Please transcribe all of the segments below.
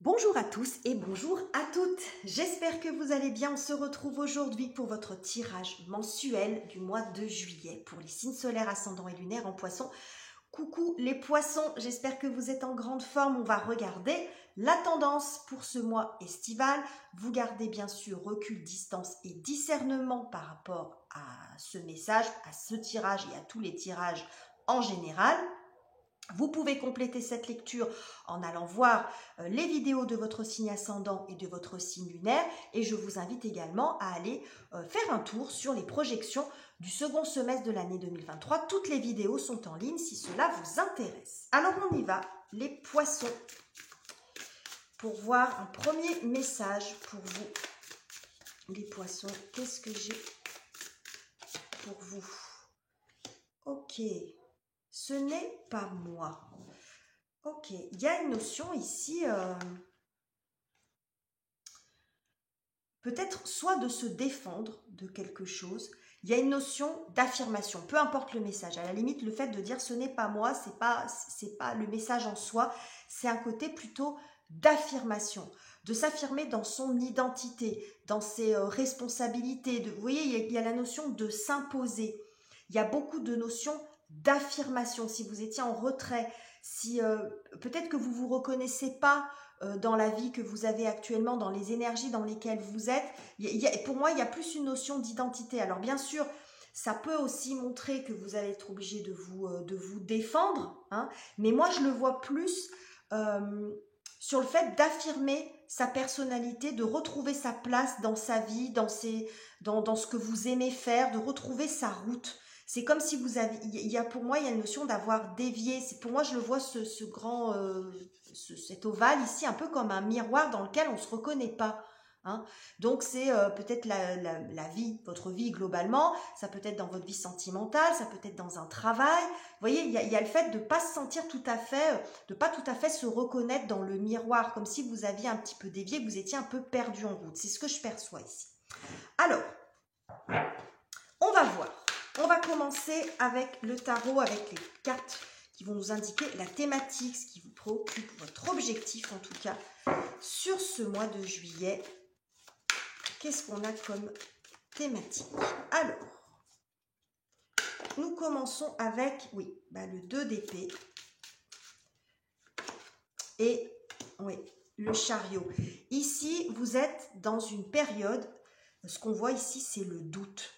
Bonjour à tous et bonjour à toutes. J'espère que vous allez bien. On se retrouve aujourd'hui pour votre tirage mensuel du mois de juillet pour les signes solaires, ascendants et lunaires en poisson. Coucou les poissons, j'espère que vous êtes en grande forme. On va regarder la tendance pour ce mois estival. Vous gardez bien sûr recul, distance et discernement par rapport à ce message, à ce tirage et à tous les tirages en général. Vous pouvez compléter cette lecture en allant voir les vidéos de votre signe ascendant et de votre signe lunaire. Et je vous invite également à aller faire un tour sur les projections du second semestre de l'année 2023. Toutes les vidéos sont en ligne si cela vous intéresse. Alors on y va, les poissons, pour voir un premier message pour vous. Les poissons, qu'est-ce que j'ai pour vous? Ok. Ce n'est pas moi. Ok, il y a une notion ici, peut-être soit de se défendre de quelque chose. Il y a une notion d'affirmation, peu importe le message. À la limite, le fait de dire ce n'est pas moi, c'est pas le message en soi, c'est un côté plutôt d'affirmation, de s'affirmer dans son identité, dans ses responsabilités. Vous voyez, il y a la notion de s'imposer. Il y a beaucoup de notions d'affirmation. Si vous étiez en retrait, si peut-être que vous ne vous reconnaissez pas dans la vie que vous avez actuellement, dans les énergies dans lesquelles vous êtes, pour moi, il y a plus une notion d'identité. Alors bien sûr, ça peut aussi montrer que vous allez être obligé de vous défendre, hein, mais moi, je le vois plus sur le fait d'affirmer sa personnalité, de retrouver sa place dans sa vie, dans ce que vous aimez faire, de retrouver sa route. C'est comme si vous avez, pour moi, il y a une notion d'avoir dévié. Pour moi, je le vois cet ovale ici, un peu comme un miroir dans lequel on ne se reconnaît pas. Hein. Donc, c'est peut-être la vie, votre vie globalement. Ça peut être dans votre vie sentimentale, ça peut être dans un travail. Vous voyez, il y a le fait de ne pas se sentir tout à fait, de pas tout à fait se reconnaître dans le miroir, comme si vous aviez un petit peu dévié, que vous étiez un peu perdu en route. C'est ce que je perçois ici. Alors, on va voir. On va commencer avec le tarot, avec les cartes qui vont nous indiquer la thématique, ce qui vous préoccupe, votre objectif en tout cas, sur ce mois de juillet. Qu'est-ce qu'on a comme thématique? Alors, nous commençons avec, le 2 d'épée et le chariot. Ici, vous êtes dans une période, ce qu'on voit ici, c'est le doute.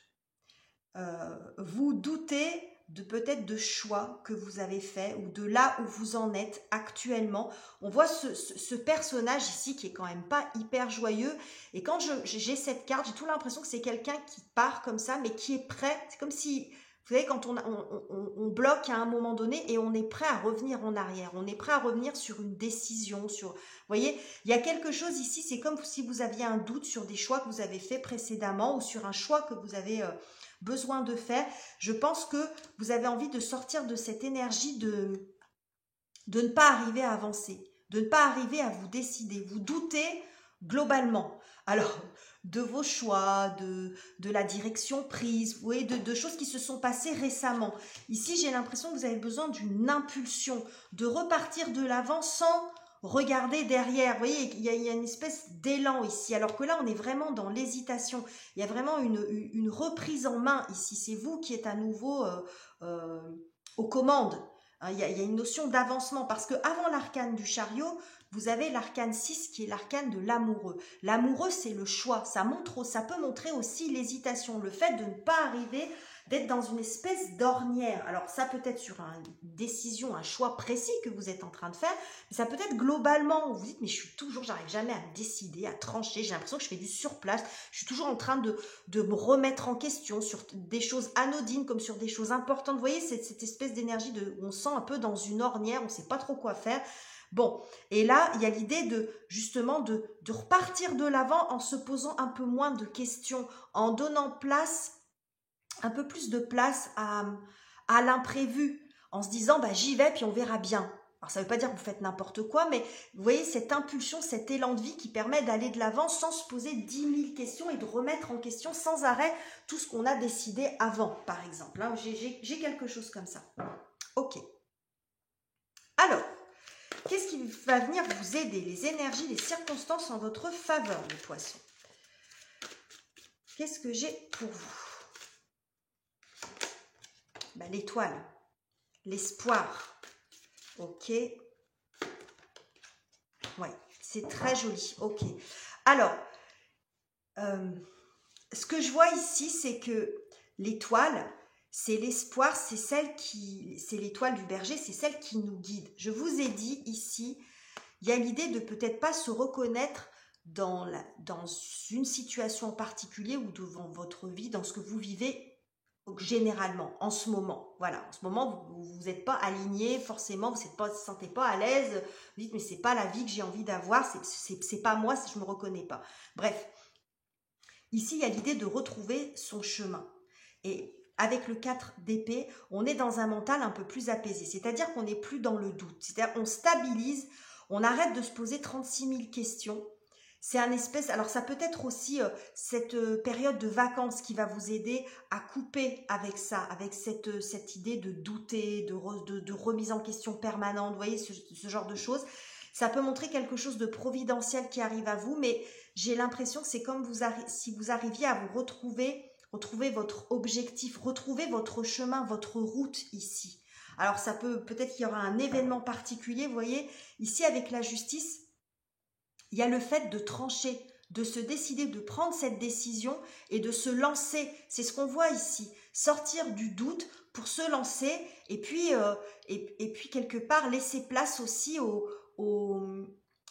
Vous doutez peut-être de choix que vous avez fait ou de là où vous en êtes actuellement. On voit ce personnage ici qui est quand même pas hyper joyeux, et quand j'ai cette carte, j'ai toujours l'impression que c'est quelqu'un qui part comme ça mais qui est prêt. C'est comme si, vous savez, quand on bloque à un moment donné et on est prêt à revenir en arrière, on est prêt à revenir sur une décision, vous voyez, il y a quelque chose ici, c'est comme si vous aviez un doute sur des choix que vous avez fait précédemment ou sur un choix que vous avez besoin de faire. Je pense que vous avez envie de sortir de cette énergie de ne pas arriver à avancer, de ne pas arriver à vous décider. Vous doutez globalement. Alors, de vos choix, de la direction prise, vous voyez, de choses qui se sont passées récemment. Ici, j'ai l'impression que vous avez besoin d'une impulsion, de repartir de l'avant sans regarder derrière. Vous voyez, il y a une espèce d'élan ici, alors que là, on est vraiment dans l'hésitation. Il y a vraiment une reprise en main ici. C'est vous qui êtes à nouveau aux commandes. Il y a une notion d'avancement, parce que avant l'arcane du chariot, vous avez l'arcane 6 qui est l'arcane de l'amoureux. L'amoureux, c'est le choix. Ça peut montrer aussi l'hésitation, le fait de ne pas arriver, d'être dans une espèce d'ornière. Alors ça peut être sur une décision, un choix précis que vous êtes en train de faire, mais ça peut être globalement, où vous dites, mais j'arrive jamais à me décider, à trancher, j'ai l'impression que je fais du surplace, je suis toujours en train de me remettre en question sur des choses anodines comme sur des choses importantes. Vous voyez, cette espèce d'énergie où on sent un peu dans une ornière, on ne sait pas trop quoi faire. Bon, et là, il y a l'idée justement de repartir de l'avant en se posant un peu moins de questions, en donnant un peu plus de place à l'imprévu, en se disant, j'y vais, puis on verra bien. Alors, ça ne veut pas dire que vous faites n'importe quoi, mais vous voyez cette impulsion, cet élan de vie qui permet d'aller de l'avant sans se poser 10 000 questions et de remettre en question sans arrêt tout ce qu'on a décidé avant, par exemple. Hein, j'ai quelque chose comme ça. Ok. Alors, Qu'est-ce qui va venir vous aider? Les énergies, les circonstances en votre faveur, les poissons. Qu'est-ce que j'ai pour vous? Ben, l'étoile, l'espoir. Ok. Ouais, c'est très joli. Ok. Alors, ce que je vois ici, c'est que l'étoile, c'est l'espoir, c'est l'étoile du berger, c'est celle qui nous guide. Je vous ai dit ici, il y a l'idée de peut-être pas se reconnaître dans une situation en particulier ou devant votre vie, dans ce que vous vivez généralement, en ce moment. Voilà, en ce moment, vous n'êtes pas aligné, forcément, vous ne vous sentez pas à l'aise, vous dites, mais c'est pas la vie que j'ai envie d'avoir, c'est pas moi, je me reconnais pas. Bref, ici, il y a l'idée de retrouver son chemin. Et avec le 4 d'épée, on est dans un mental un peu plus apaisé, c'est-à-dire qu'on n'est plus dans le doute, c'est-à-dire on stabilise, on arrête de se poser 36 000 questions. C'est un espèce, alors ça peut être aussi cette période de vacances qui va vous aider à couper avec ça, avec cette idée de douter, de remise en question permanente, vous voyez, ce genre de choses. Ça peut montrer quelque chose de providentiel qui arrive à vous, mais j'ai l'impression que c'est comme si vous arriviez à vous retrouver votre objectif, retrouver votre chemin, votre route ici. Alors ça peut-être qu'il y aura un événement particulier, vous voyez, ici avec la justice, il y a le fait de trancher, de se décider, de prendre cette décision et de se lancer. C'est ce qu'on voit ici. Sortir du doute pour se lancer et puis quelque part laisser place aussi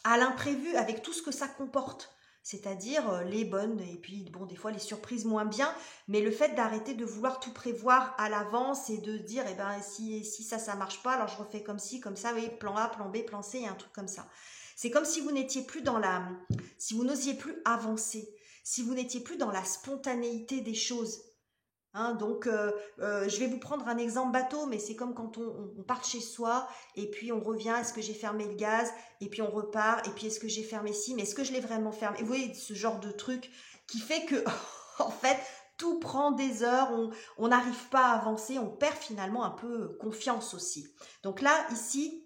à l'imprévu avec tout ce que ça comporte. C'est-à-dire les bonnes et puis bon, des fois les surprises moins bien, mais le fait d'arrêter de vouloir tout prévoir à l'avance et de dire eh ben si ça marche pas, alors je refais comme ci, comme ça, oui, plan A, plan B, plan C et un truc comme ça. C'est comme si vous n'étiez plus si vous n'osiez plus avancer, si vous n'étiez plus dans la spontanéité des choses. Hein, donc, je vais vous prendre un exemple bateau, mais c'est comme quand on part de chez soi et puis on revient, est-ce que j'ai fermé le gaz? Et puis on repart, et puis est-ce que j'ai fermé ci? Mais est-ce que je l'ai vraiment fermé? Vous voyez, ce genre de truc qui fait que, en fait, tout prend des heures, on n'arrive pas à avancer, on perd finalement un peu confiance aussi. Donc là, ici,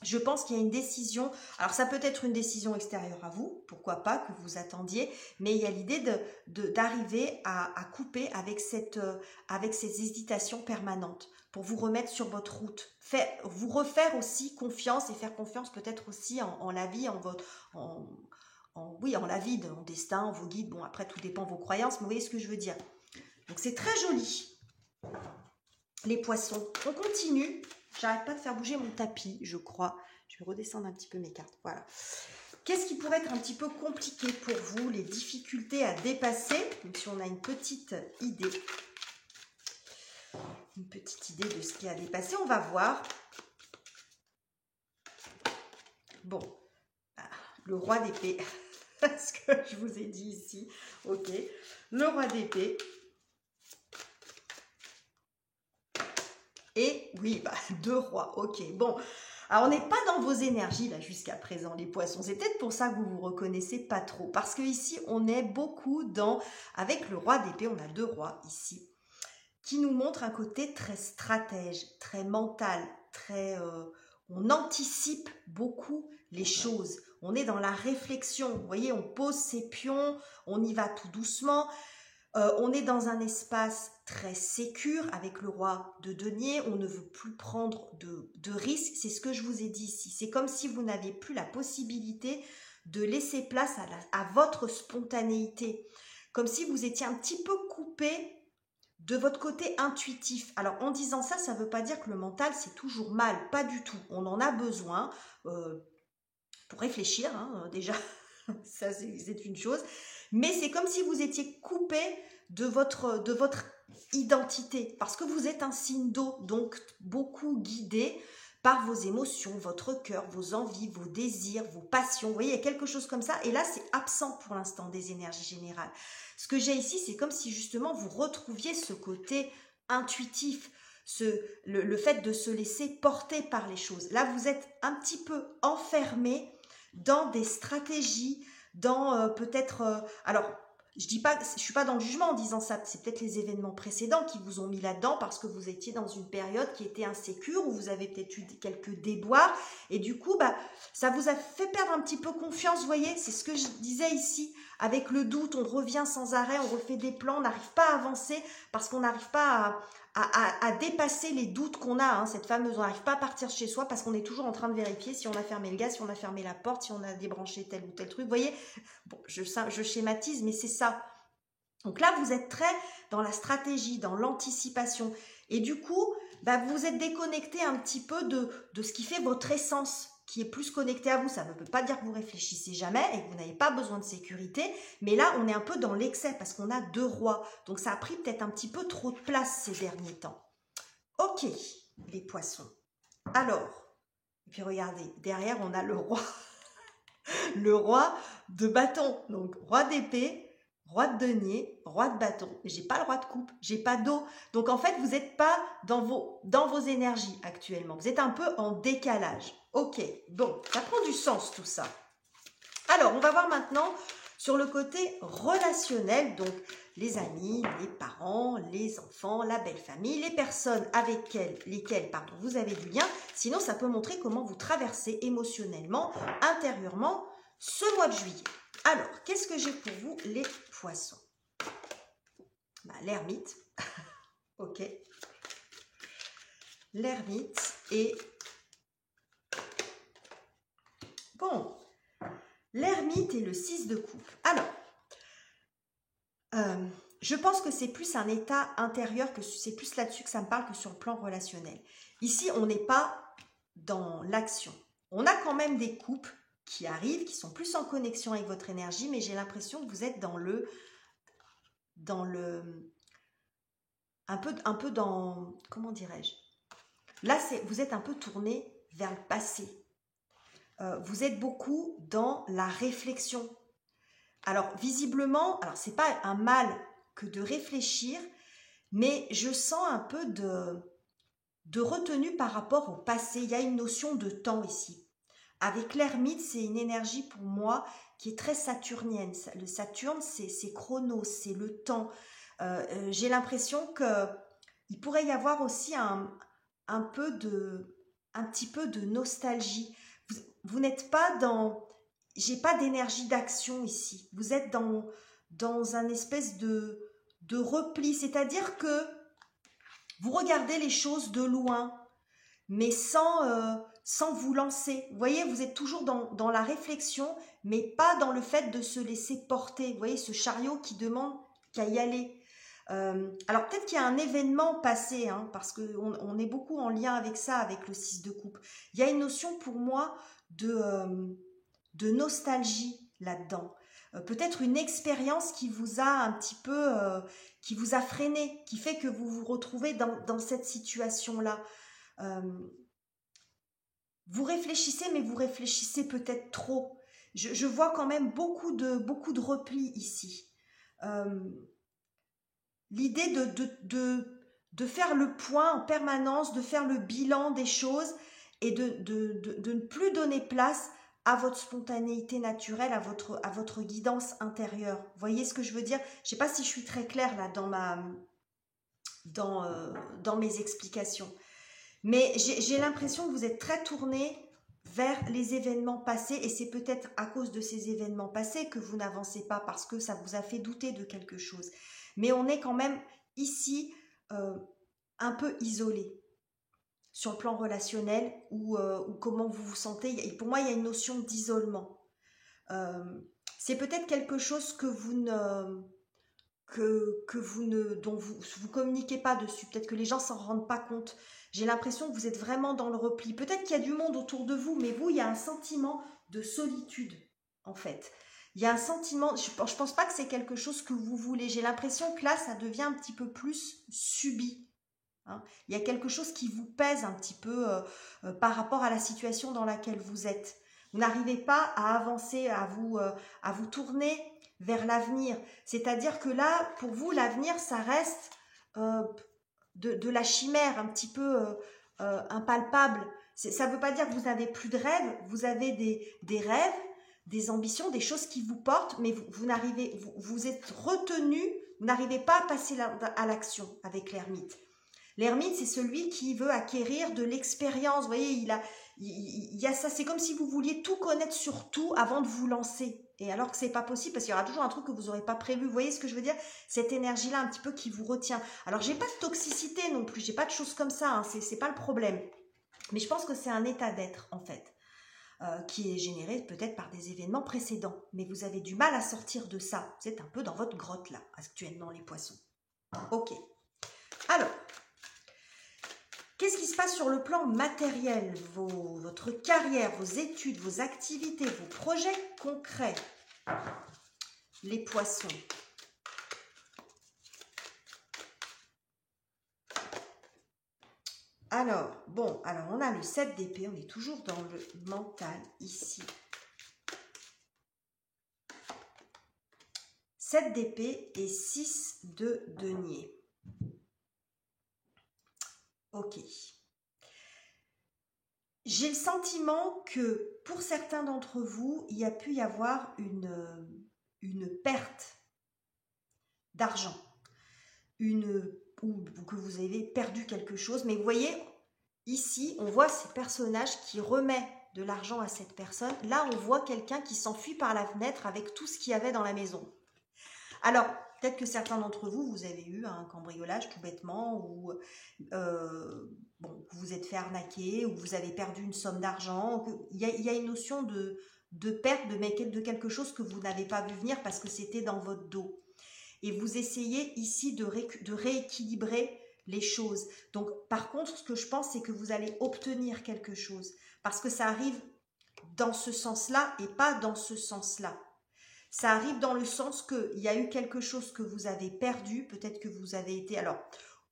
je pense qu'il y a une décision, alors ça peut être une décision extérieure à vous, pourquoi pas, que vous attendiez, mais il y a l'idée d'arriver à couper avec ces hésitations permanentes pour vous remettre sur votre route, vous refaire aussi confiance et faire confiance peut-être aussi en la vie, en la vie, en destin, en vos guides, bon après tout dépend de vos croyances, mais vous voyez ce que je veux dire. Donc c'est très joli, les poissons. On continue. J'arrête pas de faire bouger mon tapis, je crois. Je vais redescendre un petit peu mes cartes. Voilà. Qu'est-ce qui pourrait être un petit peu compliqué pour vous? Les difficultés à dépasser, même si on a une petite idée. Une petite idée de ce qui a dépassé. On va voir. Bon. Le roi d'épée. Ce que je vous ai dit ici. Ok. Le roi d'épée. Et oui, deux rois, ok. Bon, alors on n'est pas dans vos énergies là jusqu'à présent, les poissons. C'est peut-être pour ça que vous vous reconnaissez pas trop. Parce que ici, on est beaucoup avec le roi d'épée, on a deux rois ici, qui nous montrent un côté très stratège, très mental, on anticipe beaucoup les choses. On est dans la réflexion, vous voyez, on pose ses pions, on y va tout doucement. On est dans un espace très sécure avec le roi de denier, on ne veut plus prendre de risques, c'est ce que je vous ai dit ici. C'est comme si vous n'aviez plus la possibilité de laisser place à votre spontanéité, comme si vous étiez un petit peu coupé de votre côté intuitif. Alors en disant ça, ça ne veut pas dire que le mental c'est toujours mal, pas du tout. On en a besoin pour réfléchir, hein, déjà, ça c'est une chose. Mais c'est comme si vous étiez coupé de votre identité, parce que vous êtes un signe d'eau, donc beaucoup guidé par vos émotions, votre cœur, vos envies, vos désirs, vos passions. Vous voyez, il y a quelque chose comme ça, et là c'est absent pour l'instant des énergies générales. Ce que j'ai ici, c'est comme si justement vous retrouviez ce côté intuitif, le fait de se laisser porter par les choses. Là, vous êtes un petit peu enfermé dans des stratégies, dans peut-être... alors, je dis pas, je suis pas dans le jugement en disant ça, c'est peut-être les événements précédents qui vous ont mis là-dedans parce que vous étiez dans une période qui était insécure, où vous avez peut-être eu quelques déboires, et du coup, bah, ça vous a fait perdre un petit peu confiance, vous voyez, c'est ce que je disais ici, avec le doute, on revient sans arrêt, on refait des plans, on n'arrive pas à avancer parce qu'on n'arrive pas à dépasser les doutes qu'on a, hein, cette fameuse, on n'arrive pas à partir chez soi parce qu'on est toujours en train de vérifier si on a fermé le gaz, si on a fermé la porte, si on a débranché tel ou tel truc, vous voyez, bon, je schématise, mais c'est ça. Donc là, vous êtes très dans la stratégie, dans l'anticipation, et du coup, bah, vous êtes déconnecté un petit peu de ce qui fait votre essence, qui est plus connecté à vous. Ça ne veut pas dire que vous réfléchissez jamais et que vous n'avez pas besoin de sécurité, mais là, on est un peu dans l'excès parce qu'on a 2 rois. Donc, ça a pris peut-être un petit peu trop de place ces derniers temps. Ok, les poissons. Alors, et puis regardez, derrière, on a le roi. Le roi de bâton. Donc, roi d'épée, roi de denier, roi de bâton. Mais j'ai pas le roi de coupe, j'ai pas d'eau. Donc, en fait, vous n'êtes pas dans vos énergies actuellement. Vous êtes un peu en décalage. Ok, bon, ça prend du sens tout ça. Alors, on va voir maintenant sur le côté relationnel, donc les amis, les parents, les enfants, la belle famille, les personnes avec lesquelles vous avez du lien. Sinon, ça peut montrer comment vous traversez émotionnellement, intérieurement, ce mois de juillet. Alors, qu'est-ce que j'ai pour vous, les poissons? Bah, l'ermite. Ok. L'ermite et... Bon, l'ermite et le 6 de coupe. Alors, je pense que c'est plus un état intérieur, que c'est plus là-dessus que ça me parle que sur le plan relationnel. Ici, on n'est pas dans l'action. On a quand même des couples qui arrivent, qui sont plus en connexion avec votre énergie, mais j'ai l'impression que vous êtes un peu dans, comment dirais-je? Là, vous êtes un peu tourné vers le passé. Vous êtes beaucoup dans la réflexion. Alors, visiblement, alors c'est pas un mal que de réfléchir, mais je sens un peu de retenue par rapport au passé. Il y a une notion de temps ici. Avec l'ermite, c'est une énergie pour moi qui est très saturnienne. Le Saturne, c'est chronos, c'est le temps. J'ai l'impression qu'il pourrait y avoir aussi un petit peu de nostalgie. Vous n'êtes pas dans... J'ai pas d'énergie d'action ici. Vous êtes dans un espèce de repli. C'est-à-dire que vous regardez les choses de loin, mais sans vous lancer. Vous voyez, vous êtes toujours dans la réflexion, mais pas dans le fait de se laisser porter. Vous voyez, ce chariot qui demande qu'à y aller. Alors peut-être qu'il y a un événement passé, hein, parce qu'on est beaucoup en lien avec ça, avec le 6 de coupe. Il y a une notion pour moi de nostalgie là-dedans. Peut-être une expérience qui vous a un petit peu, qui vous a freiné, qui fait que vous vous retrouvez dans cette situation-là. Vous réfléchissez, mais vous réfléchissez peut-être trop. Je vois quand même beaucoup de repli ici. L'idée de faire le point en permanence, de faire le bilan des choses et de ne plus donner place à votre spontanéité naturelle, à votre guidance intérieure. Vous voyez ce que je veux dire? Je ne sais pas si je suis très claire là dans mes explications. Mais j'ai l'impression que vous êtes très tourné vers les événements passés et c'est peut-être à cause de ces événements passés que vous n'avancez pas parce que ça vous a fait douter de quelque chose. Mais on est quand même ici un peu isolé sur le plan relationnel ou comment vous vous sentez. Et pour moi, il y a une notion d'isolement. C'est peut-être quelque chose que dont vous communiquez pas dessus. Peut-être que les gens s'en rendent pas compte. J'ai l'impression que vous êtes vraiment dans le repli. Peut-être qu'il y a du monde autour de vous, mais vous, il y a un sentiment de solitude, en fait. Il y a un sentiment, je pense pas que c'est quelque chose que vous voulez. J'ai l'impression que là, ça devient un petit peu plus subi. Hein. Il y a quelque chose qui vous pèse un petit peu par rapport à la situation dans laquelle vous êtes. Vous n'arrivez pas à avancer, à vous tourner vers l'avenir. C'est-à-dire que là, pour vous, l'avenir, ça reste de la chimère, un petit peu impalpable. Ça ne veut pas dire que vous n'avez plus de rêves, vous avez des rêves, des ambitions, des choses qui vous portent, mais vous êtes retenu, vous n'arrivez pas à passer à l'action avec l'ermite. L'ermite, c'est celui qui veut acquérir de l'expérience. Vous voyez, il y a ça. C'est comme si vous vouliez tout connaître sur tout avant de vous lancer. Et alors que c'est pas possible, parce qu'il y aura toujours un truc que vous n'aurez pas prévu. Vous voyez ce que je veux dire? Cette énergie-là, un petit peu, qui vous retient. Alors, j'ai pas de toxicité non plus. J'ai pas de choses comme ça. Hein, c'est pas le problème. Mais je pense que c'est un état d'être, en fait, qui est généré peut-être par des événements précédents. Mais vous avez du mal à sortir de ça. Vous êtes un peu dans votre grotte, là, actuellement, les poissons. Ok. Alors, qu'est-ce qui se passe sur le plan matériel, votre carrière, vos études, vos activités, vos projets concrets, les poissons? Alors, bon, alors on a le 7 d'épée, on est toujours dans le mental ici. 7 d'épée et 6 de denier. Ok. J'ai le sentiment que pour certains d'entre vous, il y a pu y avoir une perte d'argent, ou que vous avez perdu quelque chose. Mais vous voyez, ici, on voit ces personnages qui remettent de l'argent à cette personne. Là, on voit quelqu'un qui s'enfuit par la fenêtre avec tout ce qu'il y avait dans la maison. Alors, peut-être que certains d'entre vous, vous avez eu un cambriolage tout bêtement, ou bon, vous vous êtes fait arnaquer, ou vous avez perdu une somme d'argent. Il y a une notion de perte de quelque chose que vous n'avez pas vu venir parce que c'était dans votre dos. Et vous essayez ici de rééquilibrer les choses. Donc, par contre, ce que je pense, c'est que vous allez obtenir quelque chose. Parce que ça arrive dans ce sens-là et pas dans ce sens-là. Ça arrive dans le sens qu'il y a eu quelque chose que vous avez perdu, peut-être que vous avez été, alors,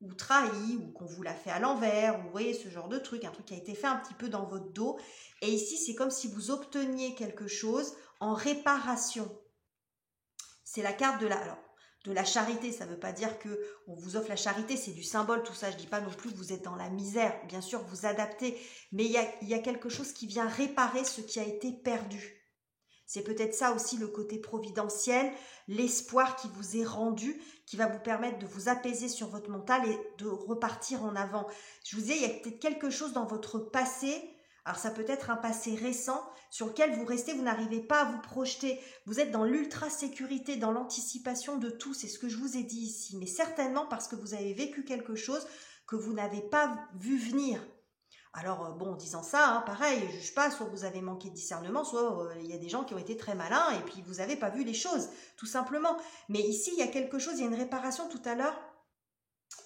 ou trahi, ou qu'on vous l'a fait à l'envers, ou vous voyez ce genre de truc, un truc qui a été fait un petit peu dans votre dos. Et ici, c'est comme si vous obteniez quelque chose en réparation. C'est la carte de la charité. Ça ne veut pas dire qu'on vous offre la charité, c'est du symbole, tout ça. Je ne dis pas non plus que vous êtes dans la misère. Bien sûr, vous adaptez, mais il y a quelque chose qui vient réparer ce qui a été perdu. C'est peut-être ça aussi le côté providentiel, l'espoir qui vous est rendu, qui va vous permettre de vous apaiser sur votre mental et de repartir en avant. Je vous disais, il y a peut-être quelque chose dans votre passé, alors ça peut être un passé récent, sur lequel vous restez, vous n'arrivez pas à vous projeter. Vous êtes dans l'ultra-sécurité, dans l'anticipation de tout, c'est ce que je vous ai dit ici. Mais certainement parce que vous avez vécu quelque chose que vous n'avez pas vu venir. Alors, bon, en disant ça, hein, pareil, je ne juge pas, soit vous avez manqué de discernement, soit il y a des gens qui ont été très malins et puis vous n'avez pas vu les choses, tout simplement. Mais ici, il y a quelque chose, il y a une réparation tout à l'heure.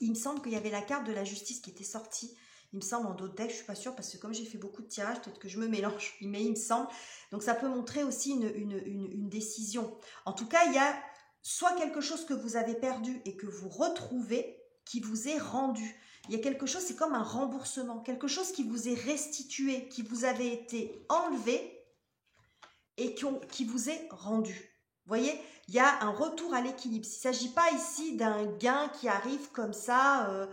Il me semble qu'il y avait la carte de la justice qui était sortie. Il me semble en d'autres decks, je ne suis pas sûre, parce que comme j'ai fait beaucoup de tirages, peut-être que je me mélange, mais il me semble. Donc, ça peut montrer aussi une décision. En tout cas, il y a soit quelque chose que vous avez perdu et que vous retrouvez, qui vous est rendu. Il y a quelque chose, c'est comme un remboursement, quelque chose qui vous est restitué, qui vous avait été enlevé et qui vous est rendu. Vous voyez, il y a un retour à l'équilibre. Il ne s'agit pas ici d'un gain qui arrive comme ça.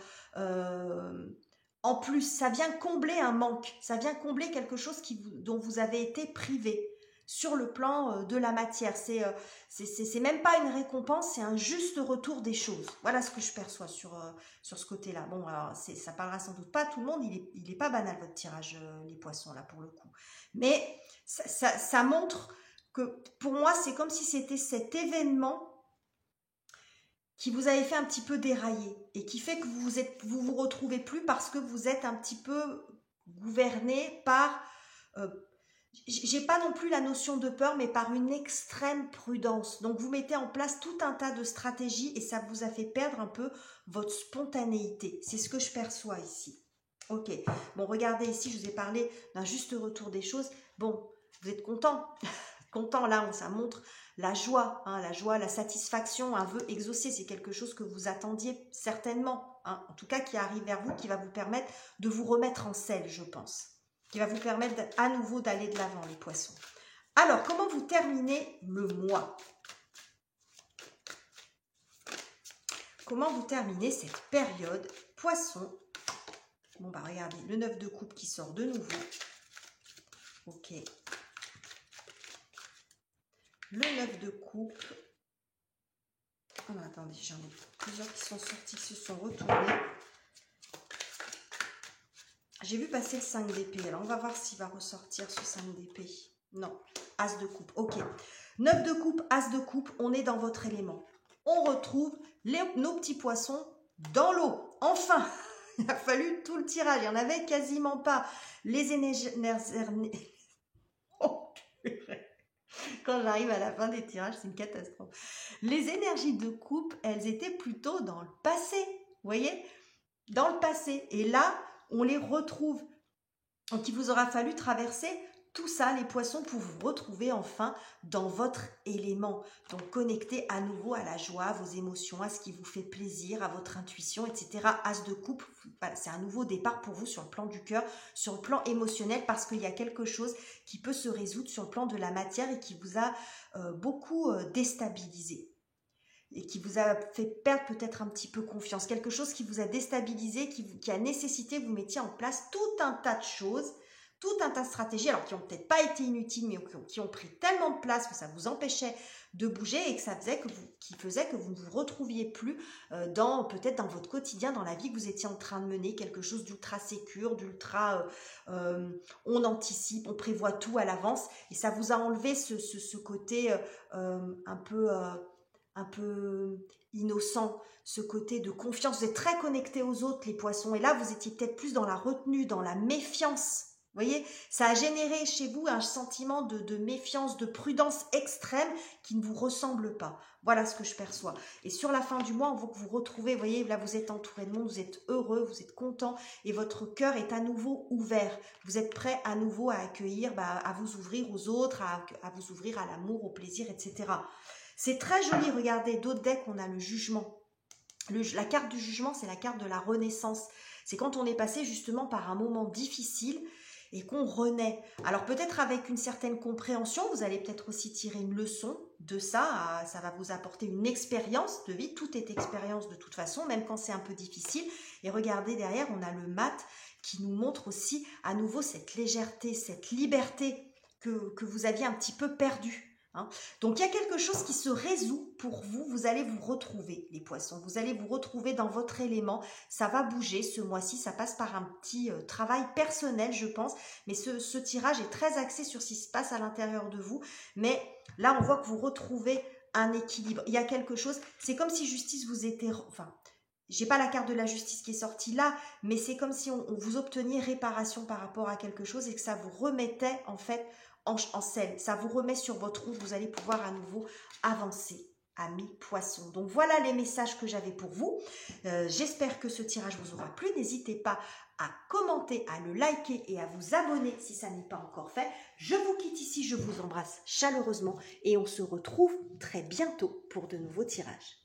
En plus, ça vient combler un manque, ça vient combler quelque chose dont vous avez été privé. Sur le plan de la matière, c'est même pas une récompense, c'est un juste retour des choses. Voilà ce que je perçois sur ce côté-là. Bon, alors ça parlera sans doute pas à tout le monde, il est pas banal votre tirage, les poissons là pour le coup. Mais ça montre que pour moi c'est comme si c'était cet événement qui vous avait fait un petit peu dérailler et qui fait que vous retrouvez plus parce que vous êtes un petit peu gouverné par j'ai pas non plus la notion de peur, mais par une extrême prudence. Donc, vous mettez en place tout un tas de stratégies et ça vous a fait perdre un peu votre spontanéité. C'est ce que je perçois ici. Ok. Bon, regardez ici, je vous ai parlé d'un juste retour des choses. Bon, vous êtes content. Content, là, ça montre la joie, hein, la satisfaction, un vœu exaucé. C'est quelque chose que vous attendiez certainement. Hein, en tout cas, qui arrive vers vous, qui va vous permettre de vous remettre en selle, je pense. Qui va vous permettre à nouveau d'aller de l'avant, les poissons. Alors, comment vous terminez le mois? Comment vous terminez cette période, poisson? Bon, bah regardez, le 9 de coupe qui sort de nouveau. Ok. le 9 de coupe. Oh, attendez, j'en ai plusieurs qui sont sortis, qui se sont retournés. J'ai vu passer le 5 d'épée. Alors, on va voir s'il va ressortir ce 5 d'épée. Non, As de coupe. Ok. 9 de coupe, As de coupe, on est dans votre élément. On retrouve nos petits poissons dans l'eau. Enfin, il a fallu tout le tirage. Il n'y en avait quasiment pas. Les énergies... Oh, quand j'arrive à la fin des tirages, c'est une catastrophe. Les énergies de coupe, elles étaient plutôt dans le passé. Vous voyez? Dans le passé. Et là, on les retrouve. Donc, il vous aura fallu traverser tout ça, les poissons, pour vous retrouver enfin dans votre élément. Donc, connecté à nouveau à la joie, à vos émotions, à ce qui vous fait plaisir, à votre intuition, etc. As de coupe, voilà, c'est un nouveau départ pour vous sur le plan du cœur, sur le plan émotionnel, parce qu'il y a quelque chose qui peut se résoudre sur le plan de la matière et qui vous a beaucoup déstabilisé. Et qui vous a fait perdre peut-être un petit peu confiance. Quelque chose qui vous a déstabilisé, qui a nécessité que vous mettiez en place tout un tas de choses, tout un tas de stratégies, alors qui n'ont peut-être pas été inutiles, mais qui ont pris tellement de place que ça vous empêchait de bouger et que ça faisait qui faisait que vous ne vous retrouviez plus peut-être dans votre quotidien, dans la vie que vous étiez en train de mener, quelque chose d'ultra sécure, d'ultra on anticipe, on prévoit tout à l'avance, et ça vous a enlevé ce côté un peu innocent, ce côté de confiance. Vous êtes très connectés aux autres, les poissons, et là, vous étiez peut-être plus dans la retenue, dans la méfiance. Vous voyez, ça a généré chez vous un sentiment de méfiance, de prudence extrême qui ne vous ressemble pas. Voilà ce que je perçois. Et sur la fin du mois, on voit que vous retrouvez, vous voyez, là, vous êtes entouré de monde, vous êtes heureux, vous êtes content, et votre cœur est à nouveau ouvert. Vous êtes prêt à nouveau à accueillir, à vous ouvrir aux autres, à vous ouvrir à l'amour, au plaisir, etc. C'est très joli, regardez, d'autres decks, on a le jugement. La carte du jugement, c'est la carte de la renaissance. C'est quand on est passé justement par un moment difficile et qu'on renaît. Alors peut-être avec une certaine compréhension, vous allez peut-être aussi tirer une leçon de ça. Ça va vous apporter une expérience de vie. Tout est expérience de toute façon, même quand c'est un peu difficile. Et regardez derrière, on a le mat qui nous montre aussi à nouveau cette légèreté, cette liberté que vous aviez un petit peu perdue. Donc, il y a quelque chose qui se résout pour vous. Vous allez vous retrouver, les poissons. Vous allez vous retrouver dans votre élément. Ça va bouger ce mois-ci. Ça passe par un petit travail personnel, je pense. Mais ce tirage est très axé sur ce qui se passe à l'intérieur de vous. Mais là, on voit que vous retrouvez un équilibre. Il y a quelque chose. C'est comme si justice vous était... Enfin, j'ai pas la carte de la justice qui est sortie là, mais c'est comme si on vous obteniez réparation par rapport à quelque chose et que ça vous remettait en fait en selle. Ça vous remet sur votre route, vous allez pouvoir à nouveau avancer, amis poissons. Donc voilà les messages que j'avais pour vous. J'espère que ce tirage vous aura plu. N'hésitez pas à commenter, à le liker et à vous abonner si ça n'est pas encore fait. Je vous quitte ici, je vous embrasse chaleureusement et on se retrouve très bientôt pour de nouveaux tirages.